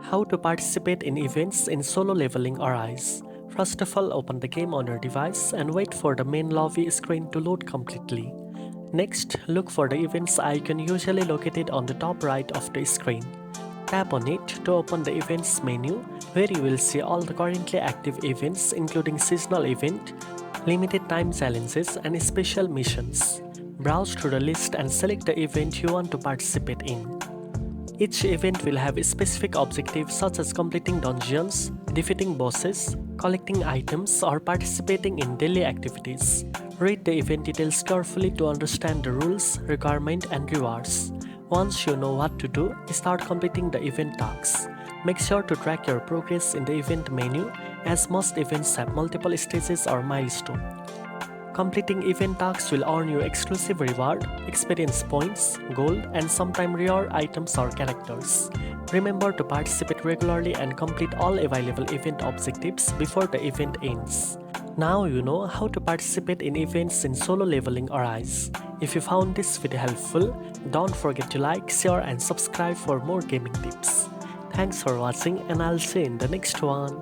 How to participate in events in solo leveling Arise. First of all, open the game on your device and wait for the main lobby screen to load completely. Next, look for the events icon usually located on the top right of the screen. Tap on it to open the events menu where you will see all the currently active events including seasonal event, limited time challenges and special missions. Browse through the list and select the event you want to participate in. Each event will have specific objectives such as completing dungeons, defeating bosses, collecting items, or participating in daily activities. Read the event details carefully to understand the rules, requirements, and rewards. Once you know what to do, start completing the event tasks. Make sure to track your progress in the event menu as most events have multiple stages or milestones. Completing event tasks will earn you exclusive reward, experience points, gold, and sometimes rare items or characters. Remember to participate regularly and complete all available event objectives before the event ends. Now you know how to participate in events in solo leveling Arise. If you found this video helpful, don't forget to like, share, and subscribe for more gaming tips. Thanks for watching, and I'll see you in the next one.